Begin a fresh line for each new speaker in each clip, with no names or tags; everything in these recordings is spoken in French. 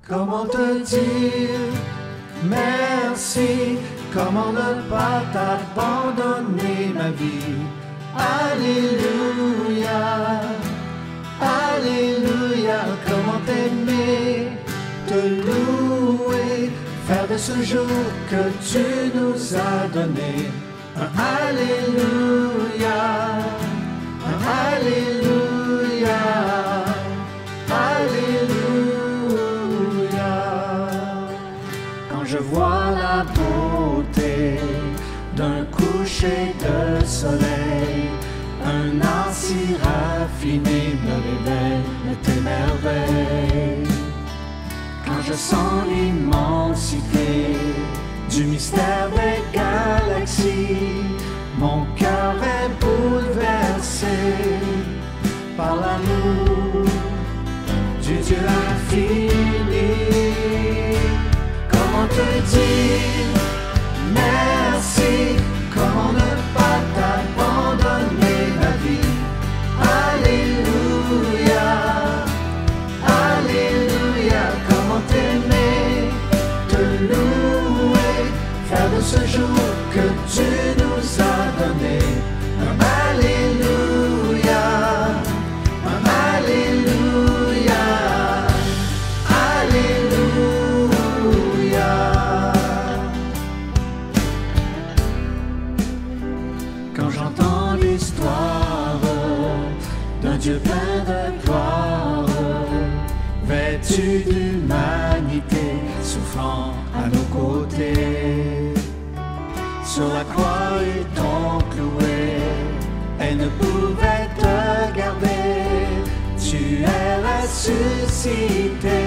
Comment te dire merci? Comment ne pas t'abandonner ma vie? Alléluia, Alléluia. Comment t'aimer, te louer, faire de ce jour que tu nous as donné un Alléluia, un Alléluia, Alléluia. Quand je vois la beauté d'un coucher de soleil, un art si raffiné me révèle de tes merveilles. Quand je sens l'immensité du mystère des galaxies, mon cœur est bouleversé par l'amour du Dieu infini. Comment te dire merci? Comment ne pas t'abandonner ma vie? Alléluia, Alléluia. Comment t'aimer, te louer, faire de ce jour que tu nous as donné un Alléluia, un Alléluia, Alléluia. Quand j'entends l'histoire d'un Dieu plein de gloire, vêtu d'humanité, souffrant à nos côtés, sur la croix étant cloué, elle ne pouvait te garder. Tu es ressuscité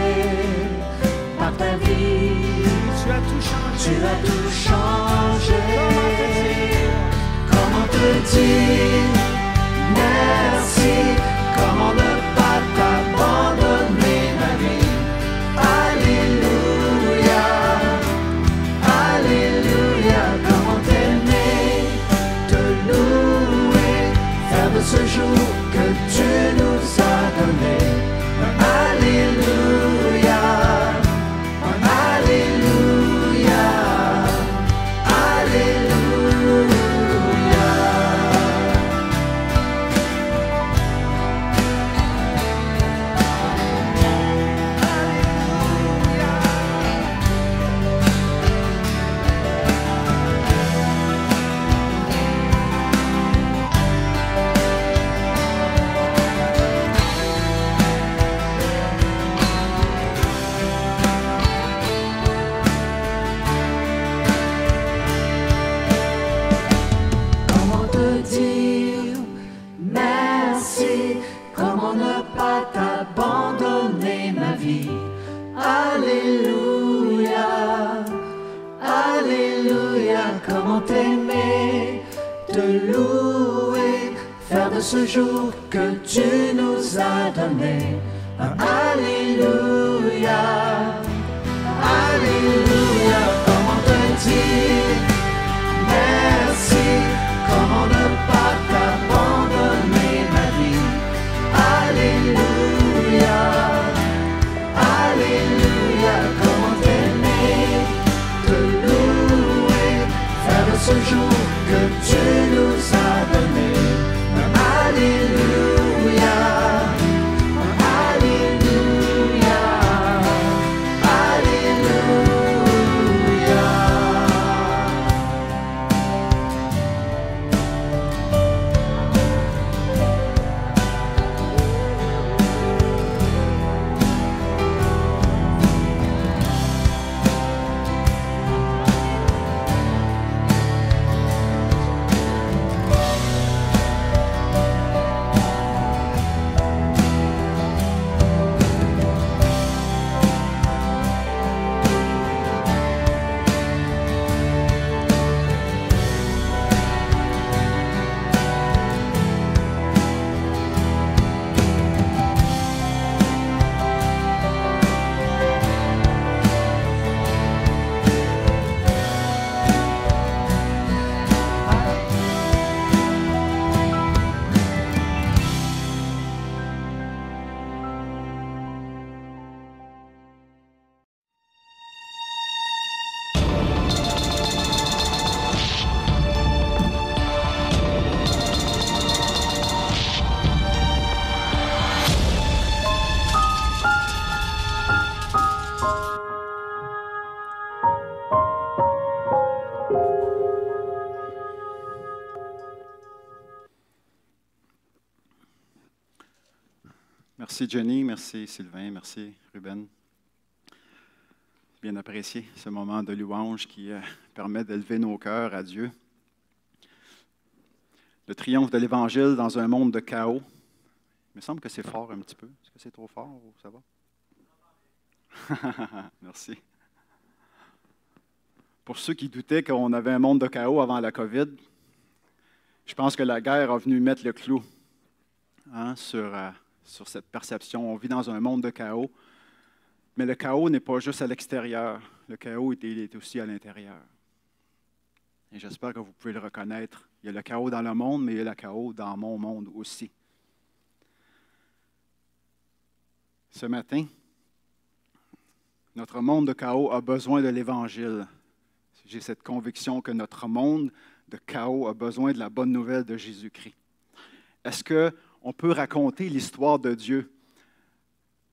par ta vie, tu as tout changé, tu as tout changé. Comment te dire merci? Comment ne pas t'abandonner ma vie? Alléluia, Alléluia. Comment t'aimer, te louer, faire de ce jour que tu nous as donné un Alléluia, un Alléluia, Alléluia. Comment te dire merci? Comment ne pas t'abandonner ma vie? Alléluia, Alléluia. Comment t'aimer, te louer, faire de ce jour que tu nous as donné un Alléluia, Alléluia. Comment te dire merci? Comment ne pas t'abandonner ma vie? Alléluia, Alléluia. Comment t'aimer, te louer, faire de ce jour que tu nous as donné un Alléluia, un Alléluia, Alléluia.
Merci Jenny, merci Sylvain, merci Ruben. Bien apprécié ce moment de louange qui permet d'élever nos cœurs à Dieu. Le triomphe de l'Évangile dans un monde de chaos. Il me semble que c'est fort un petit peu. Est-ce que c'est trop fort ou ça va? Merci. Pour ceux qui doutaient qu'on avait un monde de chaos avant la COVID, je pense que la guerre a venu mettre le clou sur cette perception. On vit dans un monde de chaos, mais le chaos n'est pas juste à l'extérieur. Le chaos, il est aussi à l'intérieur. Et j'espère que vous pouvez le reconnaître. Il y a le chaos dans le monde, mais il y a le chaos dans mon monde aussi. Ce matin, notre monde de chaos a besoin de l'Évangile. J'ai cette conviction que notre monde de chaos a besoin de la bonne nouvelle de Jésus-Christ. Est-ce qu'on peut raconter l'histoire de Dieu?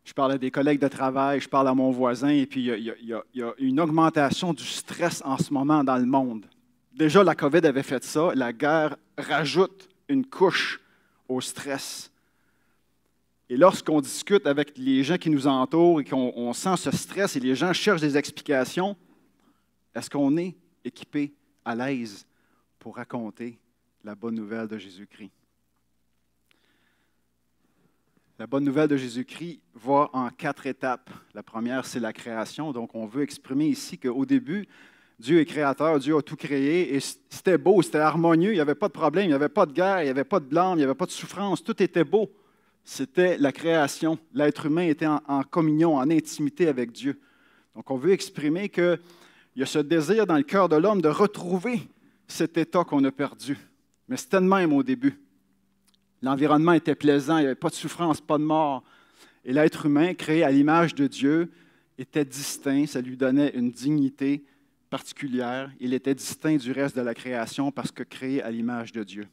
Je parle à des collègues de travail, je parle à mon voisin, et puis il y a une augmentation du stress en ce moment dans le monde. Déjà, la COVID avait fait ça. La guerre rajoute une couche au stress. Et lorsqu'on discute avec les gens qui nous entourent et qu'on sent ce stress et les gens cherchent des explications, est-ce qu'on est équipé, à l'aise, pour raconter la bonne nouvelle de Jésus-Christ? La bonne nouvelle de Jésus-Christ va en 4 étapes. La première, c'est la création. Donc, on veut exprimer ici qu'au début, Dieu est créateur, Dieu a tout créé, et c'était beau, c'était harmonieux, il n'y avait pas de problème, il n'y avait pas de guerre, il n'y avait pas de blâme, il n'y avait pas de souffrance, tout était beau. C'était la création. L'être humain était en communion, en intimité avec Dieu. Donc, on veut exprimer qu'il y a ce désir dans le cœur de l'homme de retrouver cet état qu'on a perdu. Mais c'était de même au début. L'environnement était plaisant, il n'y avait pas de souffrance, pas de mort. Et l'être humain, créé à l'image de Dieu, était distinct, ça lui donnait une dignité particulière. Il était distinct du reste de la création parce que créé à l'image de Dieu.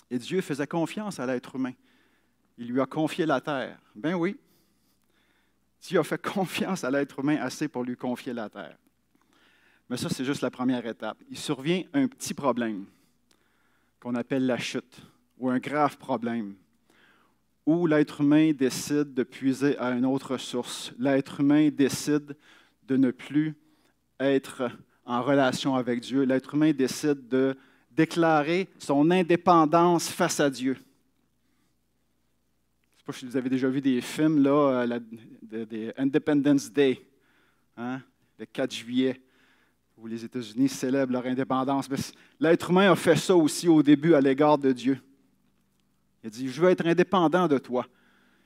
Et Dieu faisait confiance à l'être humain. Il lui a confié la terre. Ben oui, Dieu a fait confiance à l'être humain assez pour lui confier la terre. Mais ça, c'est juste la première étape. Il survient un petit problème qu'on appelle la chute, ou un grave problème, où l'être humain décide de puiser à une autre source. L'être humain décide de ne plus être en relation avec Dieu. L'être humain décide de déclarer son indépendance face à Dieu. Je ne sais pas si vous avez déjà vu des films, là, des Independence Day, le 4 juillet, où les États-Unis célèbrent leur indépendance. Mais l'être humain a fait ça aussi au début à l'égard de Dieu. Il a dit, je veux être indépendant de toi.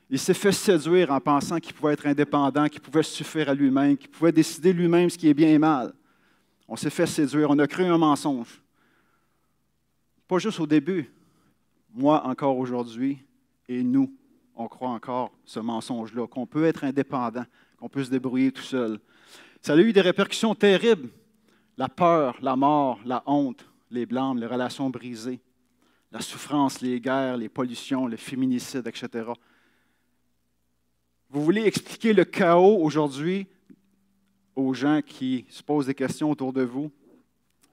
Il s'est fait séduire en pensant qu'il pouvait être indépendant, qu'il pouvait suffire à lui-même, qu'il pouvait décider lui-même ce qui est bien et mal. On s'est fait séduire, on a cru un mensonge. Pas juste au début. Moi, encore aujourd'hui, et nous, on croit encore ce mensonge-là, qu'on peut être indépendant, qu'on peut se débrouiller tout seul. Ça a eu des répercussions terribles. La peur, la mort, la honte, les blâmes, les relations brisées, la souffrance, les guerres, les pollutions, le féminicide, etc. Vous voulez expliquer le chaos aujourd'hui aux gens qui se posent des questions autour de vous?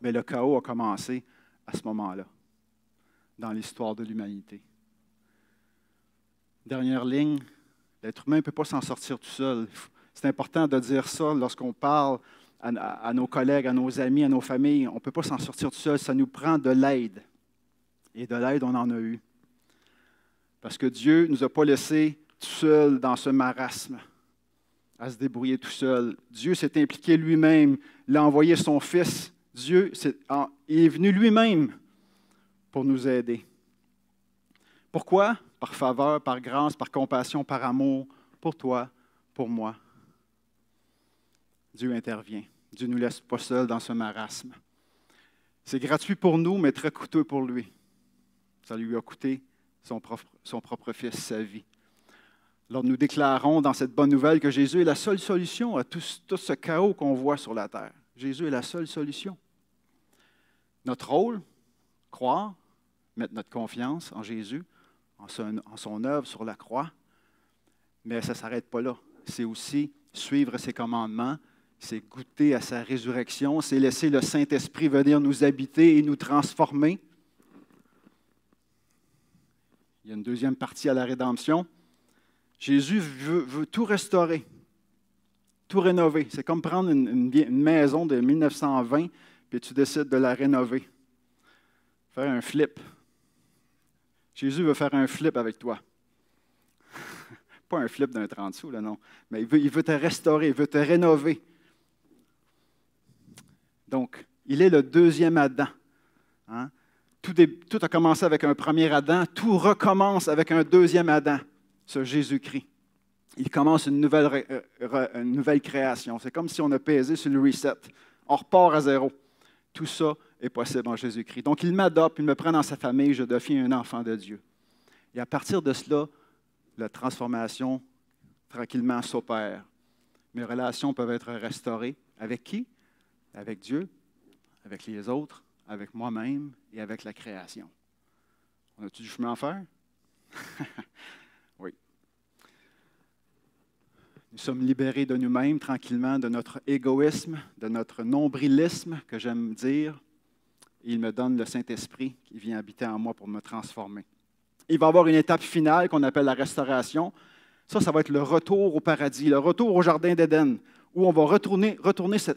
Mais le chaos a commencé à ce moment-là, dans l'histoire de l'humanité. Dernière ligne, l'être humain ne peut pas s'en sortir tout seul. C'est important de dire ça lorsqu'on parle à nos collègues, à nos amis, à nos familles. On ne peut pas s'en sortir tout seul, ça nous prend de l'aide. Et de l'aide, on en a eu. Parce que Dieu ne nous a pas laissés tout seuls dans ce marasme, à se débrouiller tout seul. Dieu s'est impliqué lui-même, il a envoyé son Fils. Dieu est venu lui-même pour nous aider. Pourquoi? Par faveur, par grâce, par compassion, par amour, pour toi, pour moi. Dieu intervient. Dieu ne nous laisse pas seuls dans ce marasme. C'est gratuit pour nous, mais très coûteux pour lui. Ça lui a coûté son propre Fils, sa vie. Alors nous déclarons dans cette bonne nouvelle que Jésus est la seule solution à tout ce chaos qu'on voit sur la terre. Jésus est la seule solution. Notre rôle, croire, mettre notre confiance en Jésus, en son œuvre sur la croix, mais ça ne s'arrête pas là. C'est aussi suivre ses commandements, c'est goûter à sa résurrection, c'est laisser le Saint-Esprit venir nous habiter et nous transformer. Il y a une deuxième partie à la rédemption. Jésus veut tout restaurer, tout rénover. C'est comme prendre une maison de 1920 puis tu décides de la rénover. Faire un flip. Jésus veut faire un flip avec toi. Pas un flip d'un 30 sous, là, non. Mais il veut te restaurer, il veut te rénover. Donc, il est le deuxième Adam. Hein? Tout a commencé avec un premier Adam, tout recommence avec un deuxième Adam, ce Jésus-Christ. Il commence une nouvelle création. C'est comme si on a pesé sur le reset. On repart à zéro. Tout ça est possible en Jésus-Christ. Donc, il m'adopte, il me prend dans sa famille, je deviens un enfant de Dieu. Et à partir de cela, la transformation, tranquillement, s'opère. Mes relations peuvent être restaurées. Avec qui? Avec Dieu, avec les autres, avec moi-même et avec la création. On a-tu du chemin à faire? Oui. Nous sommes libérés de nous-mêmes tranquillement, de notre égoïsme, de notre nombrilisme, que j'aime dire. Et il me donne le Saint-Esprit qui vient habiter en moi pour me transformer. Il va y avoir une étape finale qu'on appelle la restauration. Ça va être le retour au paradis, le retour au Jardin d'Éden, où on va retourner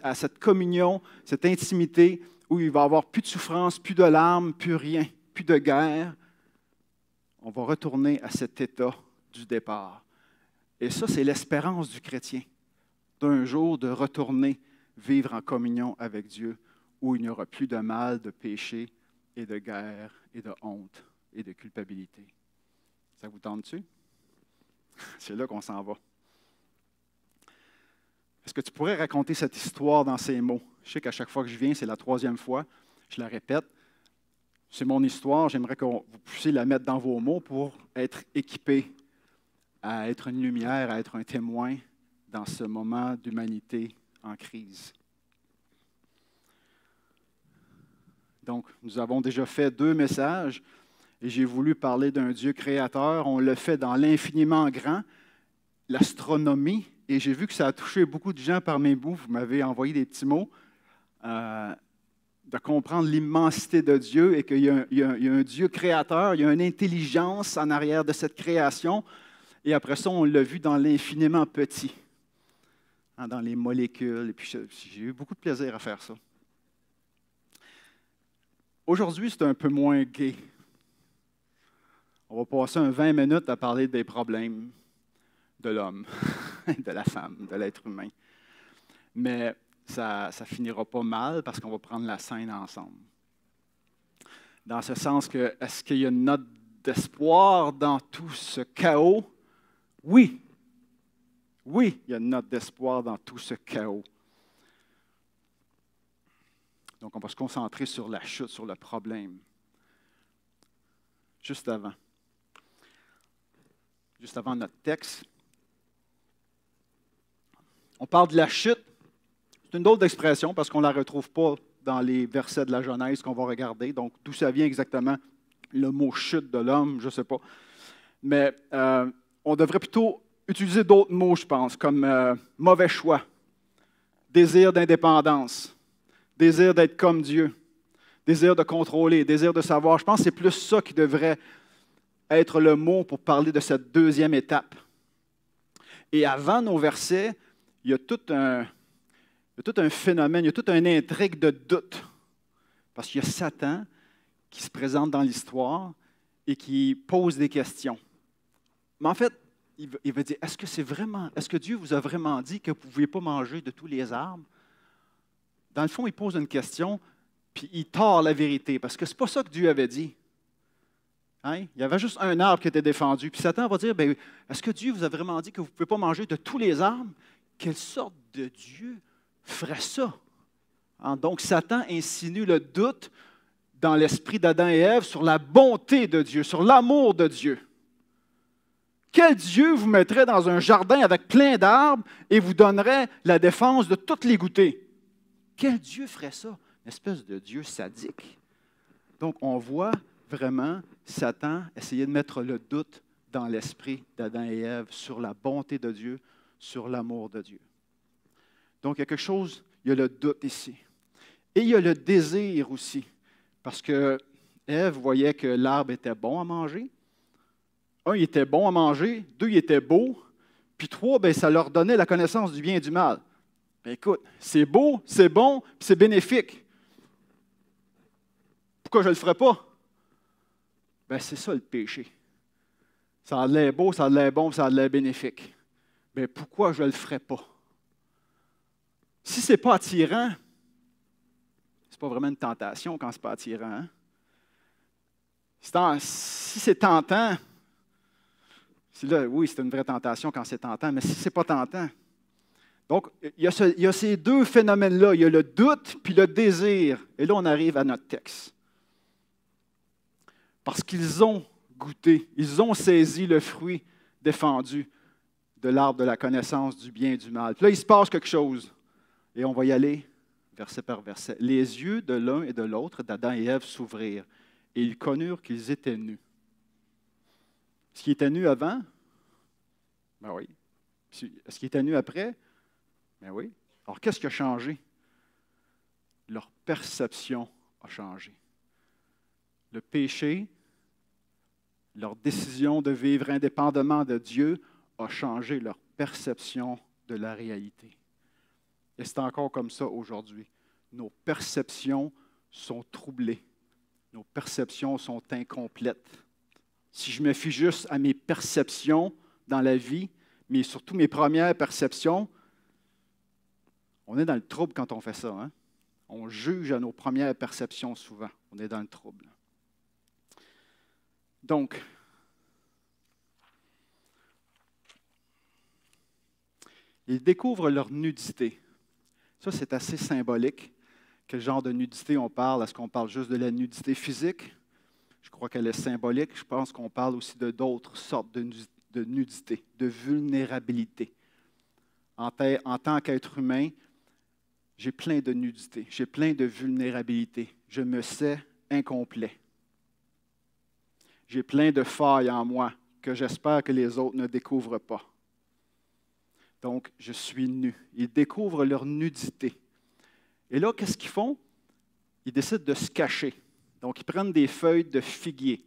à cette communion, cette intimité, où il va y avoir plus de souffrance, plus de larmes, plus rien, plus de guerre. On va retourner à cet état du départ. Et ça, c'est l'espérance du chrétien, d'un jour de retourner vivre en communion avec Dieu, où il n'y aura plus de mal, de péché et de guerre et de honte et de culpabilité. Ça vous tente-tu? C'est là qu'on s'en va. Est-ce que tu pourrais raconter cette histoire dans ces mots? Je sais qu'à chaque fois que je viens, c'est la 3e fois, je la répète. C'est mon histoire, j'aimerais que vous puissiez la mettre dans vos mots pour être équipé à être une lumière, à être un témoin dans ce moment d'humanité en crise. Donc, nous avons déjà fait 2 messages et j'ai voulu parler d'un Dieu créateur. On le fait dans l'infiniment grand, l'astronomie, et j'ai vu que ça a touché beaucoup de gens par mes bouts. Vous m'avez envoyé des petits mots de comprendre l'immensité de Dieu et qu'il y a un Dieu créateur, il y a une intelligence en arrière de cette création. Et après ça, on l'a vu dans l'infiniment petit, hein, dans les molécules. Et puis j'ai eu beaucoup de plaisir à faire ça. Aujourd'hui, c'est un peu moins gai. On va passer 20 minutes à parler des problèmes de l'homme, de la femme, de l'être humain. Mais ça ne finira pas mal parce qu'on va prendre la scène ensemble. Dans ce sens que, est-ce qu'il y a une note d'espoir dans tout ce chaos? Oui. Oui, il y a une note d'espoir dans tout ce chaos. Donc, on va se concentrer sur la chute, sur le problème. Juste avant notre texte, on parle de la chute. C'est une drôle d'expression parce qu'on ne la retrouve pas dans les versets de la Genèse qu'on va regarder. Donc, d'où ça vient exactement le mot « chute » de l'homme, je ne sais pas. Mais on devrait plutôt utiliser d'autres mots, je pense, comme mauvais choix, désir d'indépendance, désir d'être comme Dieu, désir de contrôler, désir de savoir. Je pense que c'est plus ça qui devrait être le mot pour parler de cette 2e étape. Et avant nos versets, il y a tout un phénomène, il y a toute une intrigue de doute. Parce qu'il y a Satan qui se présente dans l'histoire et qui pose des questions. Mais en fait, il va dire, est-ce que Dieu vous a vraiment dit que vous ne pouviez pas manger de tous les arbres? Dans le fond, il pose une question, puis il tord la vérité, parce que ce n'est pas ça que Dieu avait dit. Hein? Il y avait juste un arbre qui était défendu. Puis Satan va dire, est-ce que Dieu vous a vraiment dit que vous ne pouvez pas manger de tous les arbres? Quelle sorte de Dieu ferait ça? Hein? Donc, Satan insinue le doute dans l'esprit d'Adam et Ève sur la bonté de Dieu, sur l'amour de Dieu. Quel Dieu vous mettrait dans un jardin avec plein d'arbres et vous donnerait la défense de toutes les goûter? Quel Dieu ferait ça? Une espèce de Dieu sadique. Donc, on voit vraiment Satan essayer de mettre le doute dans l'esprit d'Adam et Ève sur la bonté de Dieu, sur l'amour de Dieu. Donc, il y a quelque chose, il y a le doute ici. Et il y a le désir aussi, parce que Ève voyait que l'arbre était bon à manger. Un, il était bon à manger. Deux, il était beau. Puis trois, bien, ça leur donnait la connaissance du bien et du mal. Bien, écoute, c'est beau, c'est bon, puis c'est bénéfique. Pourquoi je ne le ferais pas? Bien, c'est ça le péché. Ça a l'air beau, ça a l'air bon, ça a l'air bénéfique. Bien, pourquoi je ne le ferais pas? Si ce n'est pas attirant, ce n'est pas vraiment une tentation quand ce n'est pas attirant. Hein? Si c'est tentant, là, oui, c'est une vraie tentation quand c'est tentant, mais si ce n'est pas tentant. Donc, il y a ces deux phénomènes-là. Il y a le doute puis le désir. Et là, on arrive à notre texte. Parce qu'ils ont goûté, ils ont saisi le fruit défendu de l'arbre de la connaissance du bien et du mal. Puis là, il se passe quelque chose. Et on va y aller verset par verset. Les yeux de l'un et de l'autre, d'Adam et Ève, s'ouvrirent, et ils connurent qu'ils étaient nus. Est-ce qu'ils étaient nus avant? Ben oui. Est-ce qu'ils étaient nus après? Ben oui. Alors, qu'est-ce qui a changé? Leur perception a changé. Le péché, leur décision de vivre indépendamment de Dieu a changé leur perception de la réalité. Et c'est encore comme ça aujourd'hui. Nos perceptions sont troublées. Nos perceptions sont incomplètes. Si je me fie juste à mes perceptions dans la vie, mais surtout mes premières perceptions, on est dans le trouble quand on fait ça. Hein? On juge à nos premières perceptions souvent. On est dans le trouble. Donc, ils découvrent leur nudité. Ça, c'est assez symbolique. Quel genre de nudité on parle? Est-ce qu'on parle juste de la nudité physique? Je crois qu'elle est symbolique. Je pense qu'on parle aussi de d'autres sortes de nudité, de vulnérabilité. En tant qu'être humain, j'ai plein de nudité, j'ai plein de vulnérabilité. Je me sais incomplet. J'ai plein de failles en moi que j'espère que les autres ne découvrent pas. Donc, je suis nu. Ils découvrent leur nudité. Et là, qu'est-ce qu'ils font? Ils décident de se cacher. Donc, ils prennent des feuilles de figuier.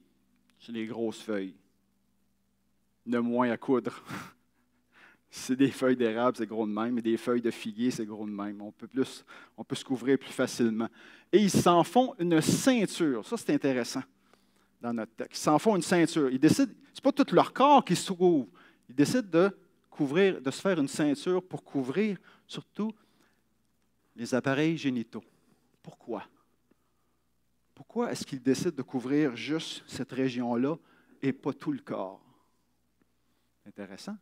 C'est les grosses feuilles. De moins à coudre. C'est des feuilles d'érable, c'est gros de même, mais des feuilles de figuier, c'est gros de même. On peut se couvrir plus facilement. Et ils s'en font une ceinture. Ça, c'est intéressant dans notre texte. Ils s'en font une ceinture. Ils décident, ce n'est pas tout leur corps qui se couvre. Ils décident de se faire une ceinture pour couvrir surtout les appareils génitaux. Pourquoi? Pourquoi est-ce qu'ils décident de couvrir juste cette région-là et pas tout le corps? Intéressant.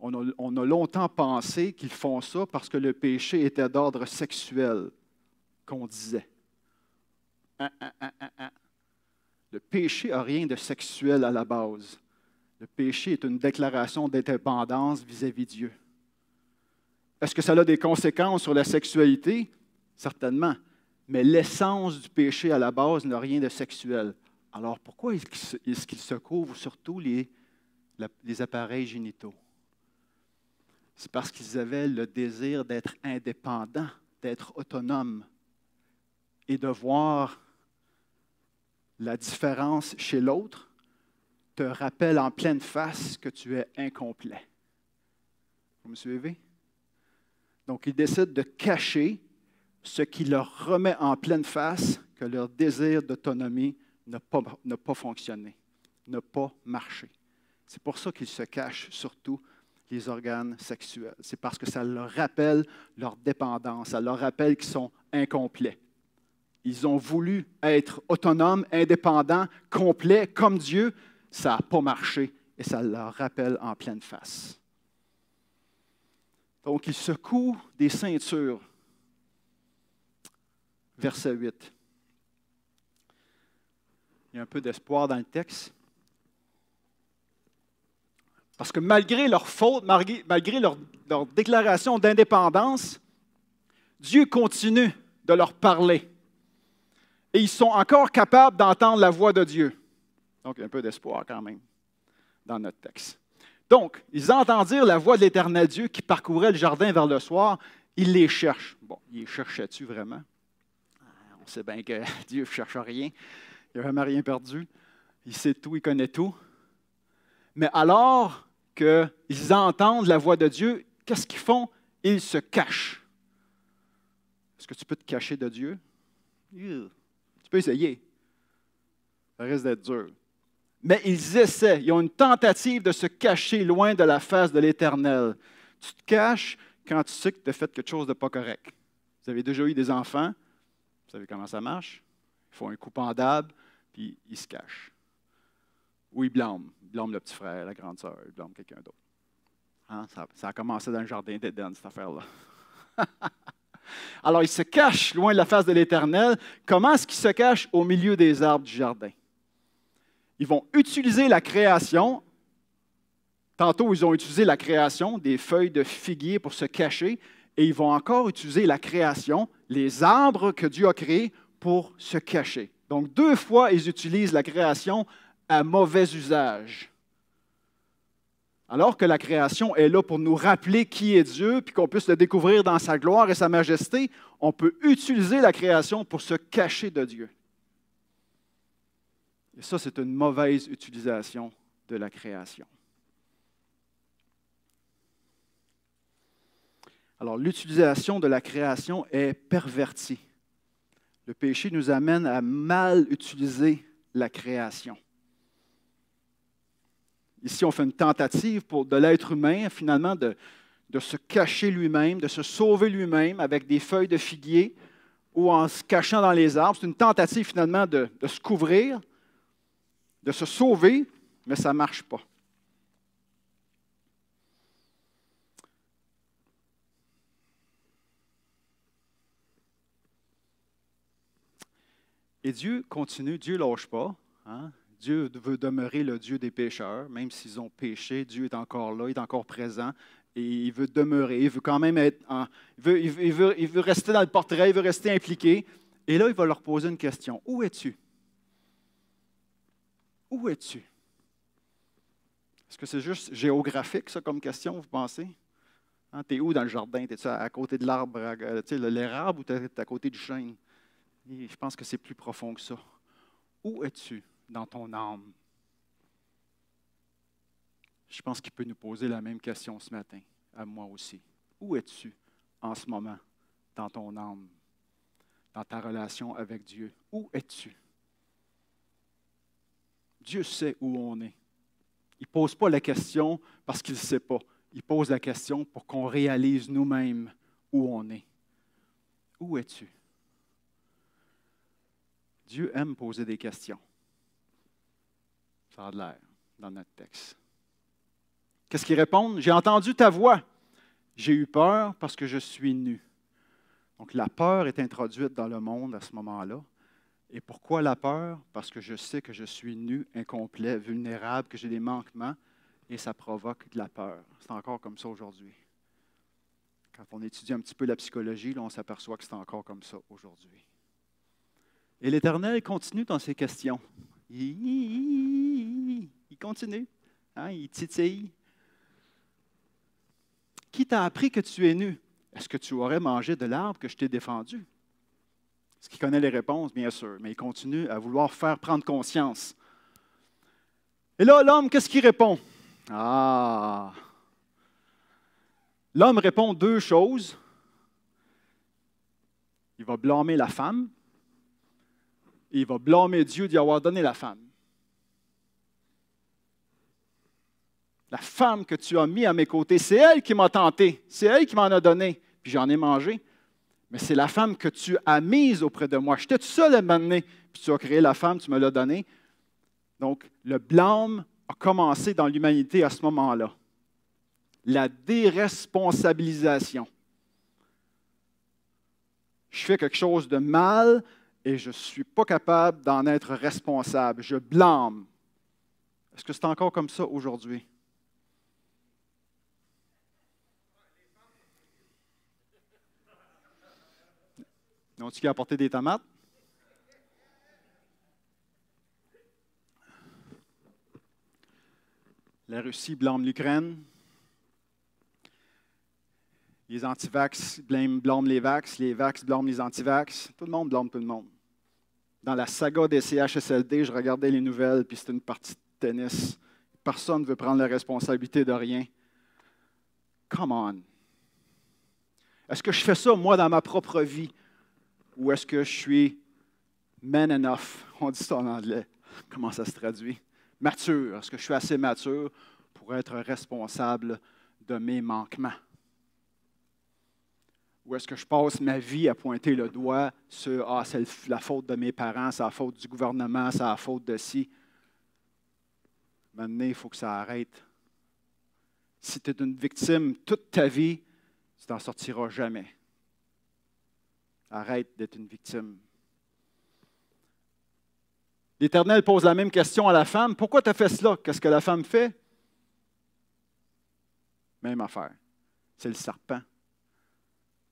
On a longtemps pensé qu'ils font ça parce que le péché était d'ordre sexuel, qu'on disait. Le péché n'a rien de sexuel à la base. Le péché est une déclaration d'indépendance vis-à-vis de Dieu. Est-ce que ça a des conséquences sur la sexualité? Certainement. Mais l'essence du péché à la base n'a rien de sexuel. Alors pourquoi est-ce qu'il se couvre surtout les appareils génitaux? C'est parce qu'ils avaient le désir d'être indépendants, d'être autonomes et de voir la différence chez l'autre te rappelle en pleine face que tu es incomplet. Vous me suivez? Donc, ils décident de cacher ce qui leur remet en pleine face que leur désir d'autonomie n'a pas fonctionné, n'a pas marché. C'est pour ça qu'ils se cachent surtout les organes sexuels. C'est parce que ça leur rappelle leur dépendance, ça leur rappelle qu'ils sont incomplets. Ils ont voulu être autonomes, indépendants, complets, comme Dieu. Ça n'a pas marché et ça leur rappelle en pleine face. Donc, ils secouent des ceintures. Verset 8. Il y a un peu d'espoir dans le texte. Parce que malgré leur faute, malgré leur déclaration d'indépendance, Dieu continue de leur parler. Et ils sont encore capables d'entendre la voix de Dieu. Donc, il y a un peu d'espoir quand même dans notre texte. Donc, ils entendirent la voix de l'Éternel Dieu qui parcourait le jardin vers le soir. Ils les cherchent. Bon, ils les cherchaient-tu vraiment? On sait bien que Dieu ne cherche rien. Il n'a vraiment rien perdu. Il sait tout, il connaît tout. Mais alors qu'ils entendent la voix de Dieu, qu'est-ce qu'ils font? Ils se cachent. Est-ce que tu peux te cacher de Dieu? Tu peux essayer. Ça risque d'être dur. Mais ils essaient. Ils ont une tentative de se cacher loin de la face de l'Éternel. Tu te caches quand tu sais que tu as fait quelque chose de pas correct. Vous avez déjà eu des enfants. Vous savez comment ça marche? Ils font un coup pendable, puis ils se cachent. Ou ils blâment. Ils blâment le petit frère, la grande sœur, ils blâment quelqu'un d'autre. Hein? Ça a commencé dans le jardin d'Éden, cette affaire-là. Alors, ils se cachent loin de la face de l'Éternel. Comment est-ce qu'ils se cachent au milieu des arbres du jardin? Ils vont utiliser la création. Tantôt, ils ont utilisé la création, des feuilles de figuier pour se cacher. Et ils vont encore utiliser la création, les arbres que Dieu a créés pour se cacher. Donc, 2 fois, ils utilisent la création à mauvais usage. Alors que la création est là pour nous rappeler qui est Dieu, puis qu'on puisse le découvrir dans sa gloire et sa majesté, on peut utiliser la création pour se cacher de Dieu. Et ça, c'est une mauvaise utilisation de la création. Alors, l'utilisation de la création est pervertie. Le péché nous amène à mal utiliser la création. Ici, on fait une tentative de l'être humain, finalement, de se cacher lui-même, de se sauver lui-même avec des feuilles de figuier ou en se cachant dans les arbres. C'est une tentative, finalement, de se couvrir, de se sauver, mais ça ne marche pas. Et Dieu continue, Dieu ne lâche pas. Hein? Dieu veut demeurer le Dieu des pécheurs, même s'ils ont péché, Dieu est encore là, il est encore présent, et il veut demeurer, il veut quand même être, il veut rester dans le portrait, il veut rester impliqué. Et là, il va leur poser une question. Où es-tu? Où es-tu? Est-ce que c'est juste géographique, ça, comme question, vous pensez? Hein, tu es où dans le jardin? Es-tu à côté de l'arbre, l'érable, ou tu es à côté du chêne? Et je pense que c'est plus profond que ça. Où es-tu dans ton âme? Je pense qu'il peut nous poser la même question ce matin, à moi aussi. Où es-tu en ce moment dans ton âme, dans ta relation avec Dieu? Où es-tu? Dieu sait où on est. Il ne pose pas la question parce qu'il ne sait pas. Il pose la question pour qu'on réalise nous-mêmes où on est. Où es-tu? Dieu aime poser des questions. Ça a de l'air dans notre texte. Qu'est-ce qu'ils répondent? J'ai entendu ta voix. J'ai eu peur parce que je suis nu. Donc la peur est introduite dans le monde à ce moment-là. Et pourquoi la peur? Parce que je sais que je suis nu, incomplet, vulnérable, que j'ai des manquements, et ça provoque de la peur. C'est encore comme ça aujourd'hui. Quand on étudie un petit peu la psychologie, là, on s'aperçoit que c'est encore comme ça aujourd'hui. Et l'Éternel continue dans ses questions. Il continue. Hein, il titille. Qui t'a appris que tu es nu? Est-ce que tu aurais mangé de l'arbre que je t'ai défendu? Est-ce qu'il connaît les réponses? Bien sûr, mais il continue à vouloir faire prendre conscience. Et là, l'homme, qu'est-ce qu'il répond? Ah! L'homme répond 2 choses. Il va blâmer la femme. Et il va blâmer Dieu d'y avoir donné la femme. La femme que tu as mis à mes côtés, c'est elle qui m'a tenté. C'est elle qui m'en a donné. Puis j'en ai mangé. Mais c'est la femme que tu as mise auprès de moi. J'étais tout seul à m'amener. Puis tu as créé la femme, tu me l'as donnée. Donc, le blâme a commencé dans l'humanité à ce moment-là. La déresponsabilisation. Je fais quelque chose de mal et je ne suis pas capable d'en être responsable. Je blâme. Est-ce que c'est encore comme ça aujourd'hui? Ont-ils qui apporté des tomates? La Russie blâme l'Ukraine. Les antivax blâment les vax blâment les antivax. Tout le monde blâme tout le monde. Dans la saga des CHSLD, je regardais les nouvelles, puis c'était une partie de tennis. Ils personne ne veut prendre la responsabilité de rien. Come on. Est-ce que je fais ça, moi, dans ma propre vie? Ou est-ce que je suis man enough? On dit ça en anglais. Comment ça se traduit? Mature. Est-ce que je suis assez mature pour être responsable de mes manquements? Ou est-ce que je passe ma vie à pointer le doigt sur « Ah, c'est la faute de mes parents, c'est la faute du gouvernement, c'est la faute de ci. » Maintenant, il faut que ça arrête. Si tu es une victime toute ta vie, tu t'en sortiras jamais. Arrête d'être une victime. L'Éternel pose la même question à la femme. Pourquoi tu as fait cela? Qu'est-ce que la femme fait? Même affaire. C'est le serpent.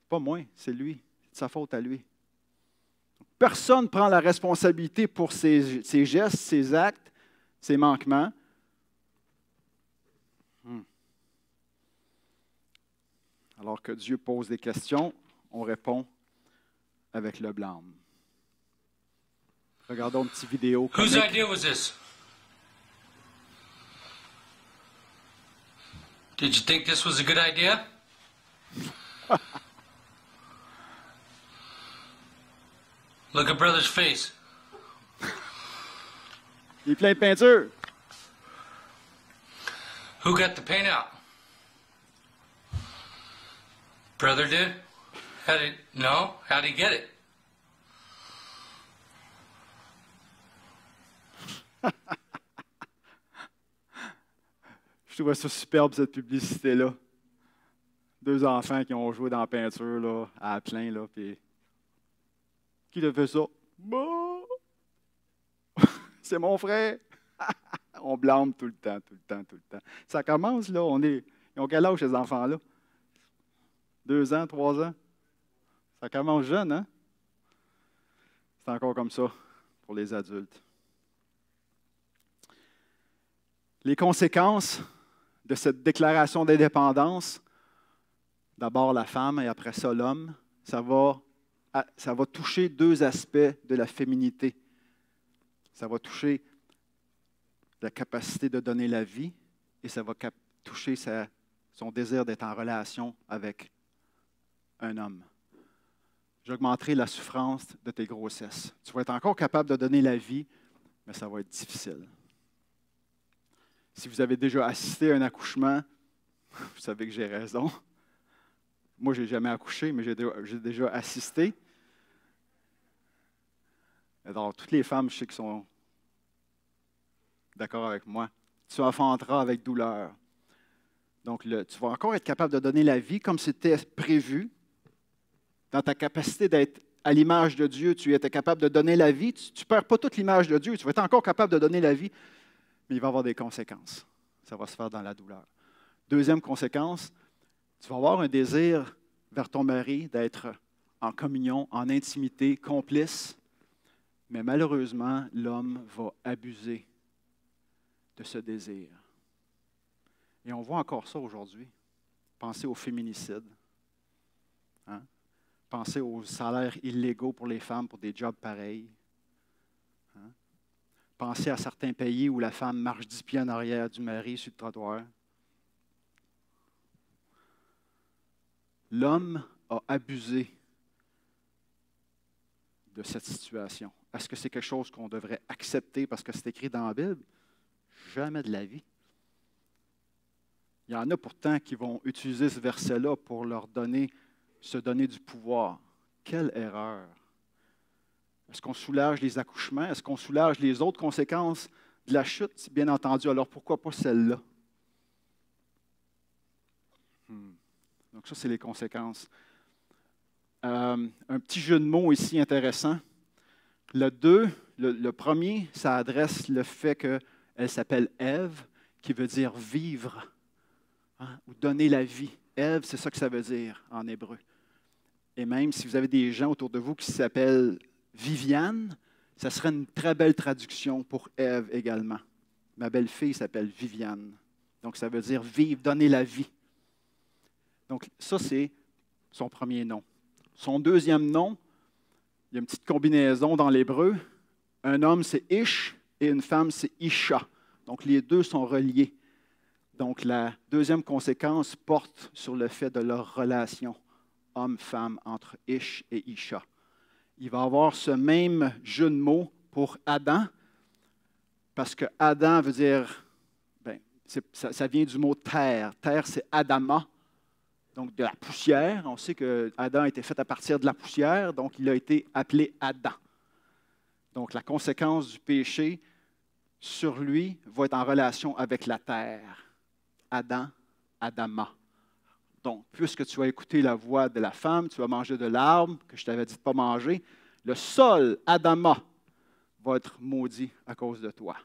Pas moi, c'est lui. C'est de sa faute à lui. Personne ne prend la responsabilité pour ses gestes, ses actes, ses manquements. Alors que Dieu pose des questions, on répond avec le blâme. Regardons une petite vidéo.
Whose idea was this? Did you think this was a good idea? Look at brother's face.
Il est plein de peinture.
Who got the paint out? Brother did? No? How'd he get it?
Je trouvais ça superbe, cette publicité-là. Deux enfants qui ont joué dans la peinture là, à plein. Là, puis... Qui a fait ça? Bah! C'est mon frère. On blâme tout le temps. Ça commence, là. Ils ont quel âge, ces enfants-là? 2 ans, 3 ans? Ça commence jeune, hein? C'est encore comme ça pour les adultes. Les conséquences de cette déclaration d'indépendance, d'abord la femme et après ça l'homme, ça va toucher 2 aspects de la féminité. Ça va toucher la capacité de donner la vie et ça va toucher son désir d'être en relation avec un homme. J'augmenterai la souffrance de tes grossesses. Tu vas être encore capable de donner la vie, mais ça va être difficile. Si vous avez déjà assisté à un accouchement, vous savez que j'ai raison. Moi, je n'ai jamais accouché, mais j'ai déjà assisté. Alors, toutes les femmes, je sais, qui sont d'accord avec moi. Tu enfanteras avec douleur. Donc, tu vas encore être capable de donner la vie comme c'était prévu. Dans ta capacité d'être à l'image de Dieu, tu étais capable de donner la vie. Tu ne perds pas toute l'image de Dieu. Tu vas être encore capable de donner la vie, mais il va y avoir des conséquences. Ça va se faire dans la douleur. Deuxième conséquence, tu vas avoir un désir vers ton mari d'être en communion, en intimité, complice, mais malheureusement, l'homme va abuser de ce désir. Et on voit encore ça aujourd'hui. Pensez au féminicide. Hein? Pensez aux salaires illégaux pour les femmes pour des jobs pareils. Hein? Pensez à certains pays où la femme marche 10 pieds en arrière du mari sur le trottoir. L'homme a abusé de cette situation. Est-ce que c'est quelque chose qu'on devrait accepter parce que c'est écrit dans la Bible? Jamais de la vie. Il y en a pourtant qui vont utiliser ce verset-là pour se donner du pouvoir. Quelle erreur! Est-ce qu'on soulage les accouchements? Est-ce qu'on soulage les autres conséquences de la chute? Bien entendu, alors pourquoi pas celle-là? Donc ça, c'est les conséquences. Un petit jeu de mots ici intéressant. Le premier, ça adresse le fait qu'elle s'appelle Ève, qui veut dire vivre, hein, ou donner la vie. Ève, c'est ça que ça veut dire en hébreu. Et même si vous avez des gens autour de vous qui s'appellent Viviane, ça serait une très belle traduction pour Ève également. Ma belle-fille s'appelle Viviane. Donc ça veut dire vivre, donner la vie. Donc ça, c'est son premier nom. Son deuxième nom, il y a une petite combinaison dans l'hébreu. Un homme, c'est Ish, et une femme, c'est Isha. Donc, les deux sont reliés. Donc, la deuxième conséquence porte sur le fait de leur relation homme-femme entre Ish et Isha. Il va y avoir ce même jeu de mots pour Adam, parce que Adam veut dire, ça vient du mot terre. Terre, c'est Adama, donc de la poussière. On sait que Adam a été fait à partir de la poussière, donc il a été appelé Adam. Donc, la conséquence du péché sur lui va être en relation avec la terre. Adam, Adama. Donc, puisque tu as écouté la voix de la femme, tu vas manger de l'arbre que je t'avais dit de ne pas manger, le sol, Adama, va être maudit à cause de toi.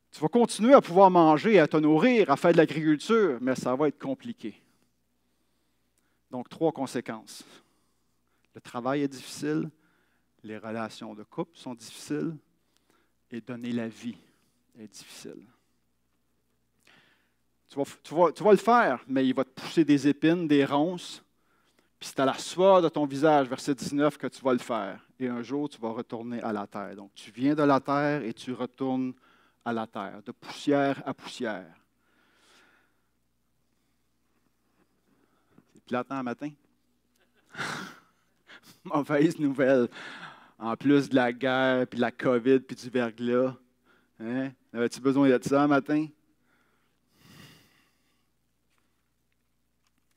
Tu vas continuer à pouvoir manger, à te nourrir, à faire de l'agriculture, mais ça va être compliqué. Donc, 3 conséquences. Le travail est difficile, les relations de couple sont difficiles, et donner la vie est difficile. Tu vas le faire, mais il va te pousser des épines, des ronces, puis c'est à la sueur de ton visage, verset 19, que tu vas le faire. Et un jour, tu vas retourner à la terre. Donc, tu viens de la terre et tu retournes à la terre, de poussière à poussière. C'est plate un matin? Mauvaise nouvelle. En plus de la guerre, puis de la COVID, puis du verglas. Hein? Avais-tu besoin de ça un matin?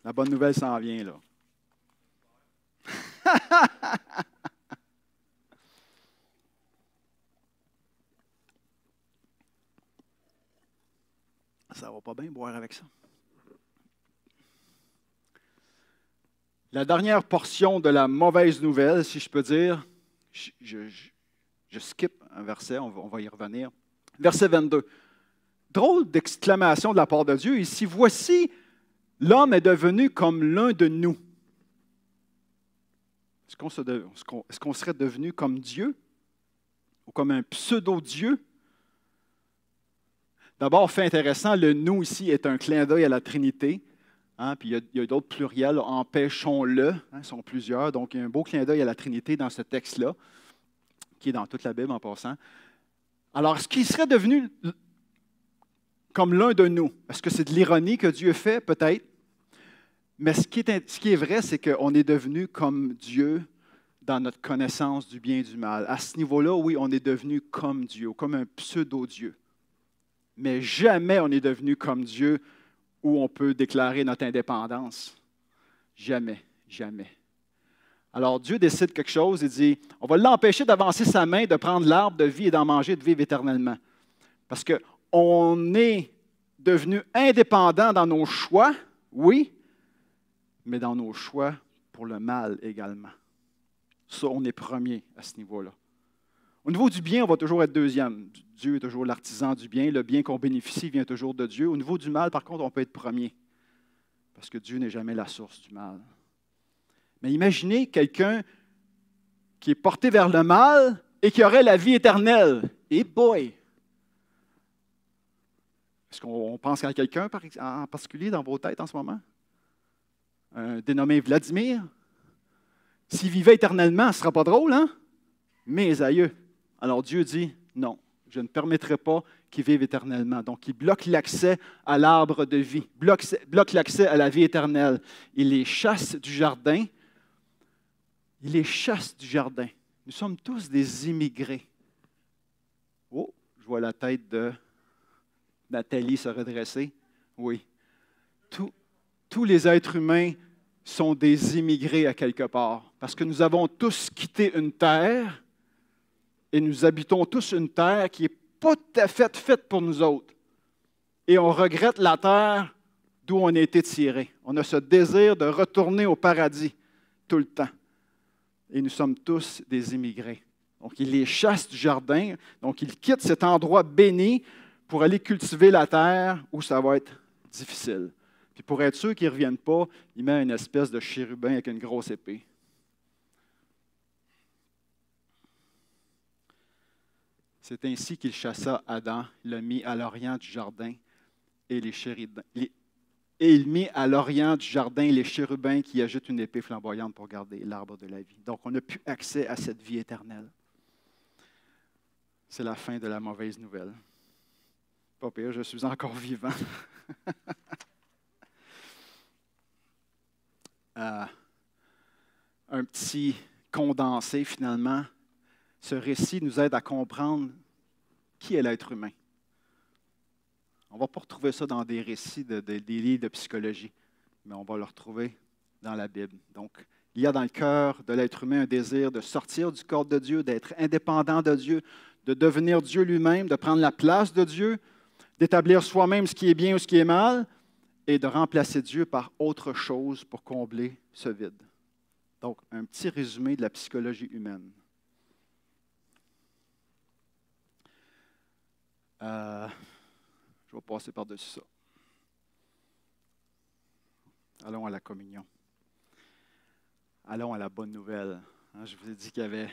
La bonne nouvelle s'en vient, là. Ça va pas bien boire avec ça. La dernière portion de la mauvaise nouvelle, si je peux dire, je skip un verset, on va y revenir. Verset 22. Drôle d'exclamation de la part de Dieu ici. Voici, l'homme est devenu comme l'un de nous. Est-ce qu'on serait devenu comme Dieu ou comme un pseudo-Dieu? D'abord, fait intéressant, le « nous » ici est un clin d'œil à la Trinité. Hein, puis il y a d'autres pluriels, empêchons-le, hein, ils sont plusieurs. Donc, il y a un beau clin d'œil à la Trinité dans ce texte-là, qui est dans toute la Bible en passant. Alors, est-ce qu'il serait devenu comme l'un de nous? Est-ce que c'est de l'ironie que Dieu fait? Peut-être. Mais ce qui est vrai, c'est qu'on est devenu comme Dieu dans notre connaissance du bien et du mal. À ce niveau-là, oui, on est devenu comme Dieu, comme un pseudo-Dieu. Mais jamais on est devenu comme Dieu où on peut déclarer notre indépendance. Jamais, jamais. Alors Dieu décide quelque chose et dit, on va l'empêcher d'avancer sa main, de prendre l'arbre de vie et d'en manger et de vivre éternellement. Parce qu'on est devenu indépendant dans nos choix, oui, mais dans nos choix pour le mal également. Ça, on est premier à ce niveau-là. Au niveau du bien, on va toujours être deuxième. Dieu est toujours l'artisan du bien. Le bien qu'on bénéficie vient toujours de Dieu. Au niveau du mal, par contre, on peut être premier. Parce que Dieu n'est jamais la source du mal. Mais imaginez quelqu'un qui est porté vers le mal et qui aurait la vie éternelle. Et boy! Est-ce qu'on pense à quelqu'un en particulier dans vos têtes en ce moment? Un dénommé Vladimir? S'il vivait éternellement, ce ne sera pas drôle, hein? Mes aïeux. Alors Dieu dit, non, je ne permettrai pas qu'il vive éternellement. Donc, il bloque l'accès à l'arbre de vie, bloque l'accès à la vie éternelle. Il les chasse du jardin. Il les chasse du jardin. Nous sommes tous des immigrés. Oh, je vois la tête de Nathalie se redresser. Oui. Tous les êtres humains sont des immigrés à quelque part. Parce que nous avons tous quitté une terre et nous habitons tous une terre qui n'est pas tout à fait faite pour nous autres. Et on regrette la terre d'où on a été tiré. On a ce désir de retourner au paradis tout le temps. Et nous sommes tous des immigrés. Donc, il les chasse du jardin. Donc, il quitte cet endroit béni pour aller cultiver la terre où ça va être difficile. Puis pour être sûr qu'ils ne reviennent pas, il met une espèce de chérubin avec une grosse épée. C'est ainsi qu'il chassa Adam, l'a mis à l'orient du jardin et les chérubins. Et il mit à l'orient du jardin les chérubins qui agitent une épée flamboyante pour garder l'arbre de la vie. Donc, on n'a plus accès à cette vie éternelle. c'est la fin de la mauvaise nouvelle. Pas pire, je suis encore vivant. Un petit condensé, finalement. Ce récit nous aide à comprendre qui est l'être humain. On ne va pas retrouver ça dans des récits des livres de psychologie, mais on va le retrouver dans la Bible. Donc, il y a dans le cœur de l'être humain un désir de sortir du corps de Dieu, d'être indépendant de Dieu, de devenir Dieu lui-même, de prendre la place de Dieu, d'établir soi-même ce qui est bien ou ce qui est mal, et de remplacer Dieu par autre chose pour combler ce vide. Donc, un petit résumé de la psychologie humaine. Je vais passer par-dessus ça. Allons à la communion. Allons à la bonne nouvelle. Je vous ai dit qu'il y avait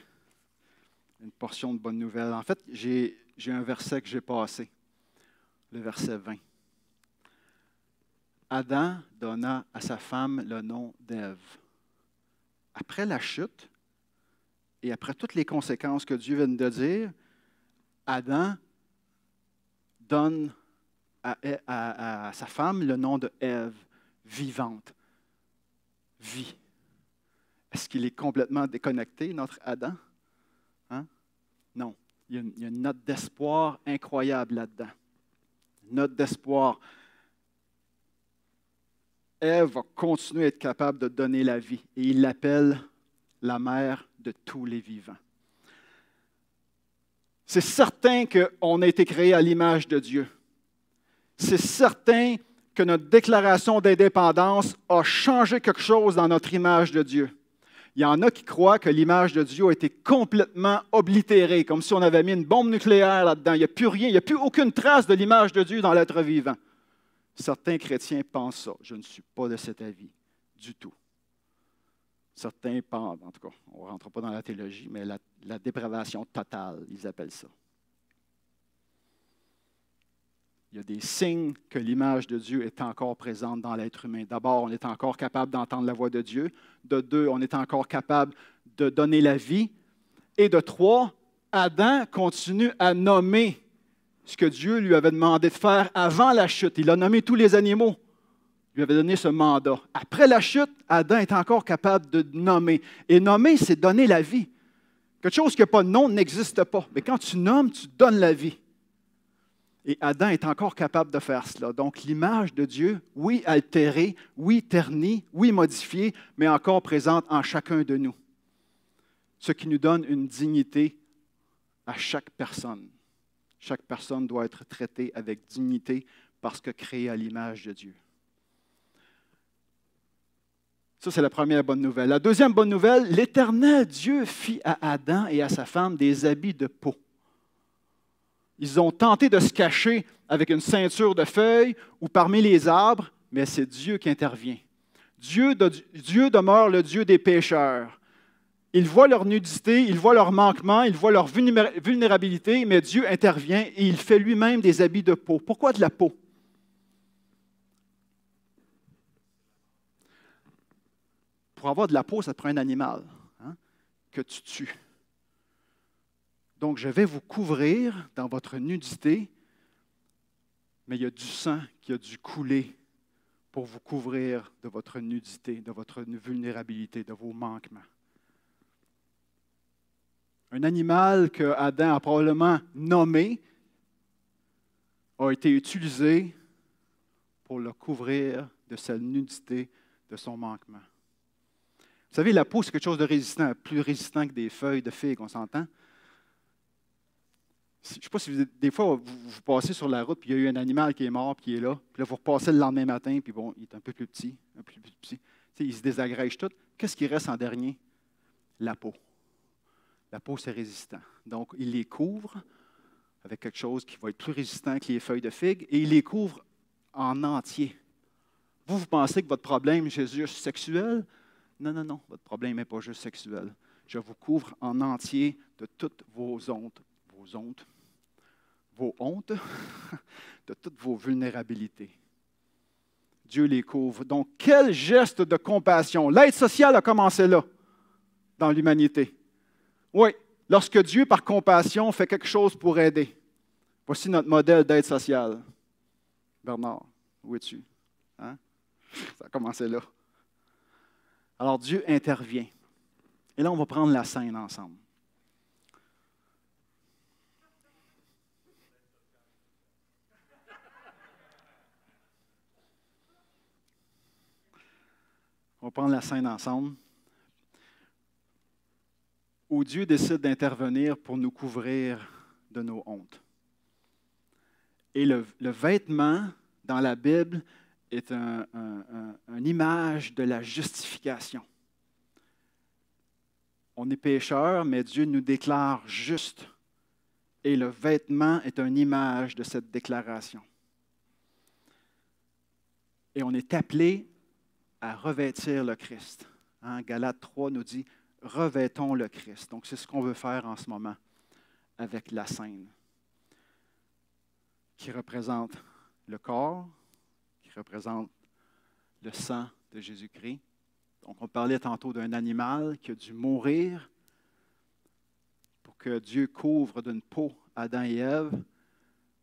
une portion de bonne nouvelle. En fait, j'ai un verset que j'ai passé, le verset 20. Adam donna à sa femme le nom d'Ève. Après la chute et après toutes les conséquences que Dieu vient de dire, Adam donne à sa femme le nom de Ève, vivante, vie. Est-ce qu'il est complètement déconnecté, notre Adam? Hein? Non. Il y a une note d'espoir incroyable là-dedans. Une note d'espoir. Ève va continuer à être capable de donner la vie. Et il l'appelle la mère de tous les vivants. C'est certain qu'on a été créé à l'image de Dieu. C'est certain que notre déclaration d'indépendance a changé quelque chose dans notre image de Dieu. Il y en a qui croient que l'image de Dieu a été complètement oblitérée, comme si on avait mis une bombe nucléaire là-dedans. Il n'y a plus rien, il n'y a plus aucune trace de l'image de Dieu dans l'être vivant. Certains chrétiens pensent ça. Je ne suis pas de cet avis du tout. Certains pensent, en tout cas, on ne rentre pas dans la théologie, mais la dépravation totale, ils appellent ça. Il y a des signes que l'image de Dieu est encore présente dans l'être humain. D'abord, on est encore capable d'entendre la voix de Dieu. De deux, on est encore capable de donner la vie. Et de trois, Adam continue à nommer ce que Dieu lui avait demandé de faire avant la chute. Il a nommé tous les animaux. Il lui avait donné ce mandat. Après la chute, Adam est encore capable de nommer. Et nommer, c'est donner la vie. Quelque chose qui n'a pas de nom n'existe pas. Mais quand tu nommes, tu donnes la vie. Et Adam est encore capable de faire cela. Donc, l'image de Dieu, oui altérée, oui ternie, oui modifiée, mais encore présente en chacun de nous. Ce qui nous donne une dignité à chaque personne. Chaque personne doit être traitée avec dignité parce que créée à l'image de Dieu. Ça, c'est la première bonne nouvelle. La deuxième bonne nouvelle, l'Éternel Dieu fit à Adam et à sa femme des habits de peau. Ils ont tenté de se cacher avec une ceinture de feuilles ou parmi les arbres, mais c'est Dieu qui intervient. Dieu demeure le Dieu des pécheurs. Il voit leur nudité, il voit leur manquement, il voit leur vulnérabilité, mais Dieu intervient et il fait lui-même des habits de peau. Pourquoi de la peau? Pour avoir de la peau, ça te prend un animal que tu tues. Donc, je vais vous couvrir dans votre nudité, mais il y a du sang qui a dû couler pour vous couvrir de votre nudité, de votre vulnérabilité, de vos manquements. Un animal que Adam a probablement nommé a été utilisé pour le couvrir de sa nudité, de son manquement. Vous savez, la peau, c'est quelque chose de résistant, plus résistant que des feuilles de figues, on s'entend? Je ne sais pas si des fois, vous passez sur la route, puis il y a eu un animal qui est mort, puis qui est là. Puis là, vous repassez le lendemain matin, puis bon, il est un peu plus petit, un peu plus petit. Tu sais, il se désagrège tout. Qu'est-ce qui reste en dernier? La peau. La peau, c'est résistant. Donc, il les couvre avec quelque chose qui va être plus résistant que les feuilles de figue, et il les couvre en entier. Vous pensez que votre problème, c'est juste sexuel? Non, non, non. Votre problème n'est pas juste sexuel. Je vous couvre en entier de toutes vos hontes, de toutes vos vulnérabilités. Dieu les couvre. Donc, quel geste de compassion. L'aide sociale a commencé là, dans l'humanité. Oui, lorsque Dieu, par compassion, fait quelque chose pour aider. Voici notre modèle d'aide sociale. Bernard, où es-tu? Hein? Ça a commencé là. Alors Dieu intervient. Et là, on va prendre la scène ensemble. On va prendre la scène ensemble. Où Dieu décide d'intervenir pour nous couvrir de nos hontes. Et le vêtement dans la Bible est une image de la justification. On est pécheurs, mais Dieu nous déclare justes. Et le vêtement est une image de cette déclaration. Et on est appelé à revêtir le Christ. Hein, Galates 3 nous dit « Revêtons le Christ ». Donc, c'est ce qu'on veut faire en ce moment avec la scène, qui représente le corps, qui représente le sang de Jésus-Christ. Donc, on parlait tantôt d'un animal qui a dû mourir pour que Dieu couvre d'une peau Adam et Ève.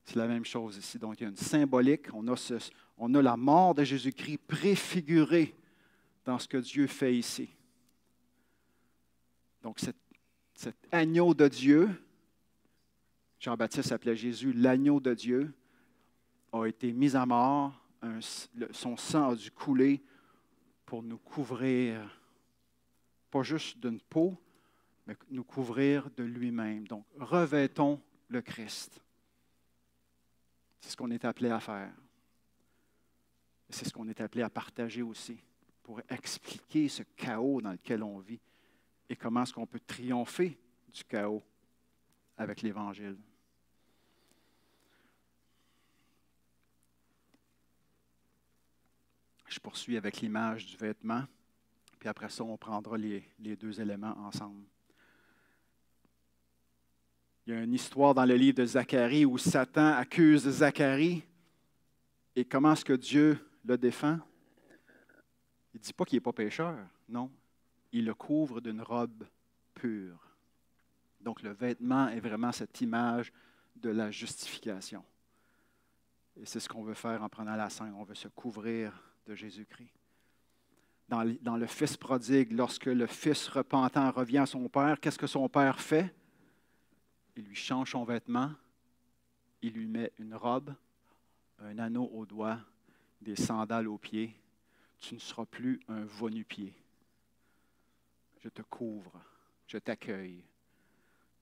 C'est la même chose ici. Donc, il y a une symbolique. On a la mort de Jésus-Christ préfigurée dans ce que Dieu fait ici. Donc, cet agneau de Dieu, Jean-Baptiste appelait Jésus l'agneau de Dieu, a été mis à mort. Son sang a dû couler pour nous couvrir, pas juste d'une peau, mais nous couvrir de lui-même. Donc, revêtons le Christ. C'est ce qu'on est appelé à faire. Et c'est ce qu'on est appelé à partager aussi, pour expliquer ce chaos dans lequel on vit et comment est-ce qu'on peut triompher du chaos avec l'Évangile. Je poursuis avec l'image du vêtement, puis après ça, on prendra les deux éléments ensemble. Il y a une histoire dans le livre de Zacharie où Satan accuse Zacharie. Et comment est-ce que Dieu le défend? Il ne dit pas qu'il n'est pas pécheur, non. Il le couvre d'une robe pure. Donc le vêtement est vraiment cette image de la justification. Et c'est ce qu'on veut faire en prenant la scène. On veut se couvrir de Jésus-Christ. Dans le Fils prodigue, lorsque le Fils repentant revient à son Père, qu'est-ce que son Père fait? Il lui change son vêtement, il lui met une robe, un anneau au doigt, des sandales aux pieds. Tu ne seras plus un va-nu-pied. Je te couvre, je t'accueille.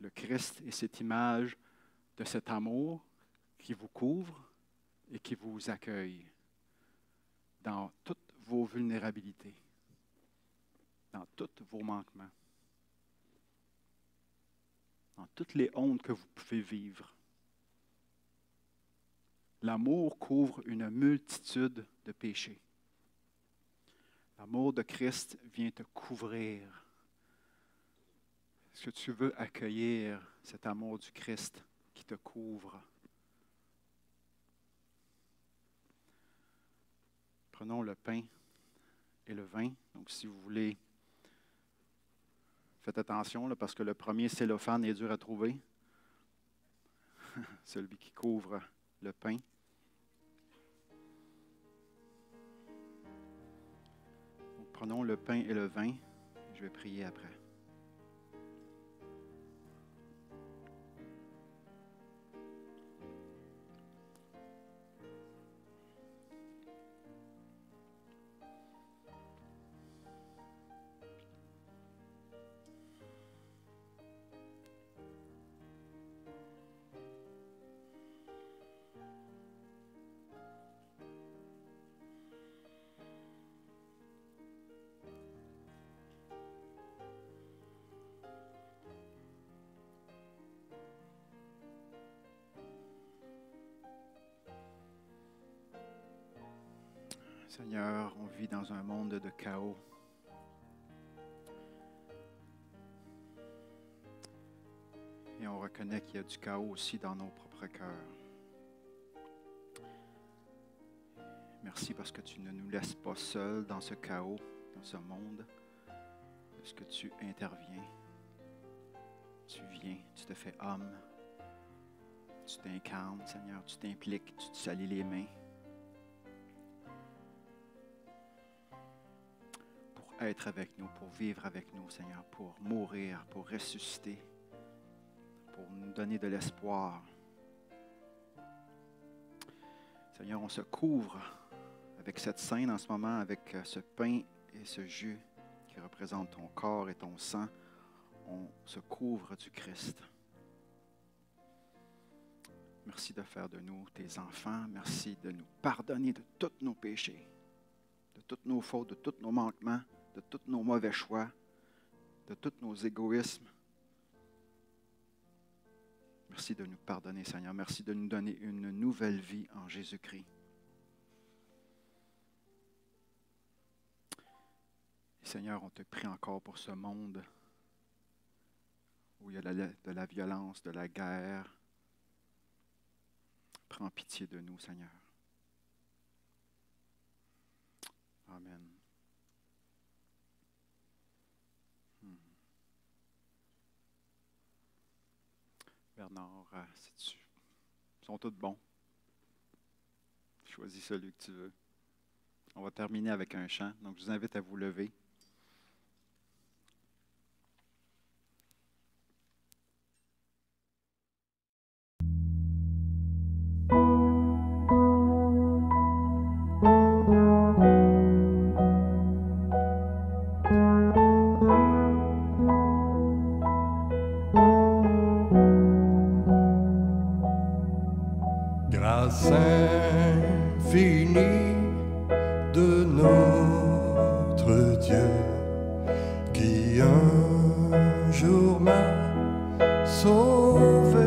Le Christ est cette image de cet amour qui vous couvre et qui vous accueille dans toutes vos vulnérabilités, dans tous vos manquements, dans toutes les hontes que vous pouvez vivre. L'amour couvre une multitude de péchés. L'amour de Christ vient te couvrir. Est-ce que tu veux accueillir cet amour du Christ qui te couvre? Prenons le pain et le vin. Donc, si vous voulez, faites attention, là, parce que le premier cellophane est dur à trouver. Celui qui couvre le pain. Donc, prenons le pain et le vin. Je vais prier après. Seigneur, on vit dans un monde de chaos. Et on reconnaît qu'il y a du chaos aussi dans nos propres cœurs. Merci parce que tu ne nous laisses pas seuls dans ce chaos, dans ce monde, parce que tu interviens. Tu viens, tu te fais homme. Tu t'incarnes, Seigneur, tu t'impliques, tu te salis les mains. Pour être avec nous, pour vivre avec nous, Seigneur, pour mourir, pour ressusciter, pour nous donner de l'espoir. Seigneur, on se couvre avec cette scène en ce moment, avec ce pain et ce jus qui représentent ton corps et ton sang. On se couvre du Christ. Merci de faire de nous tes enfants. Merci de nous pardonner de tous nos péchés, de toutes nos fautes, de tous nos manquements, de tous nos mauvais choix, de tous nos égoïsmes. Merci de nous pardonner, Seigneur. Merci de nous donner une nouvelle vie en Jésus-Christ. Seigneur, on te prie encore pour ce monde où il y a de la violence, de la guerre. Prends pitié de nous, Seigneur. Amen. Bernard, ils sont tous bons. Choisis celui que tu veux. On va terminer avec un chant, donc je vous invite à vous lever.
Grâce infinie de notre Dieu qui un jour m'a sauvé.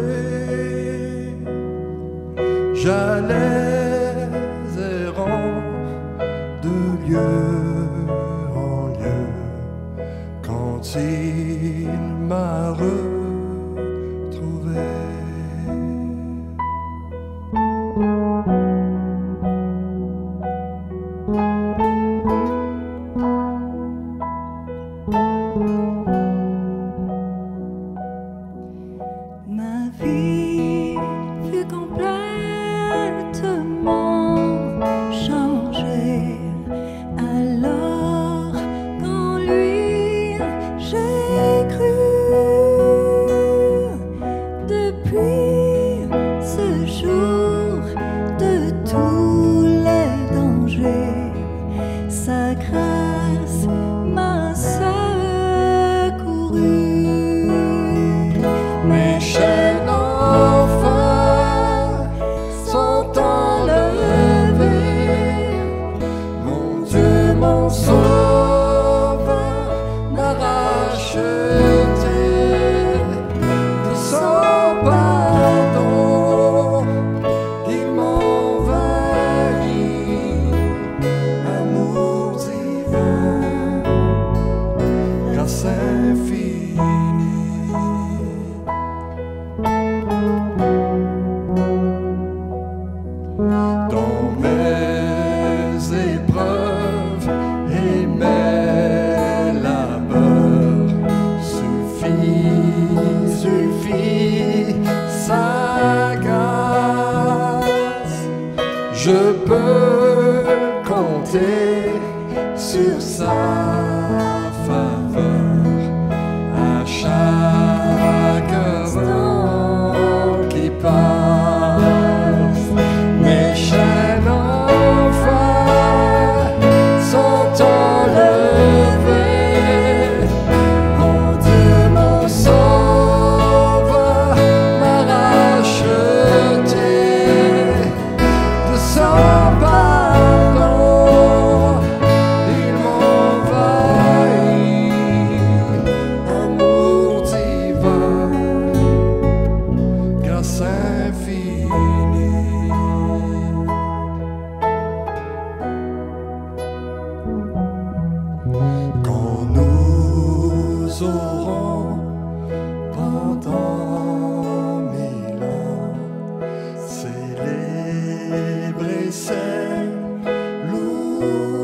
J'allais errant de lieu en lieu quand il m'a retrouvé.
Ma vie fut complètement changée. Alors qu'en lui j'ai cru, depuis ce jour de tous les dangers, sa grâce m'a secouru.
Mes chaînes enfin sont enlevées. Mon Dieu, mon Sauveur m'a racheté. De son pardon, il m'envahit. Amour divin, grâce infinie. Dans mes épreuves et mes labeurs, suffit sa grâce. Je peux compter sur sa faveur à chaque instant qui passe. Mes chaînes enfin sont enlevées. Mon Dieu, mon Sauveur m'a racheté. De son pardon, il m'envahit. Amour divin, grâce infinie. Quand nous aurons pendant 1000 ans célébré ses louanges,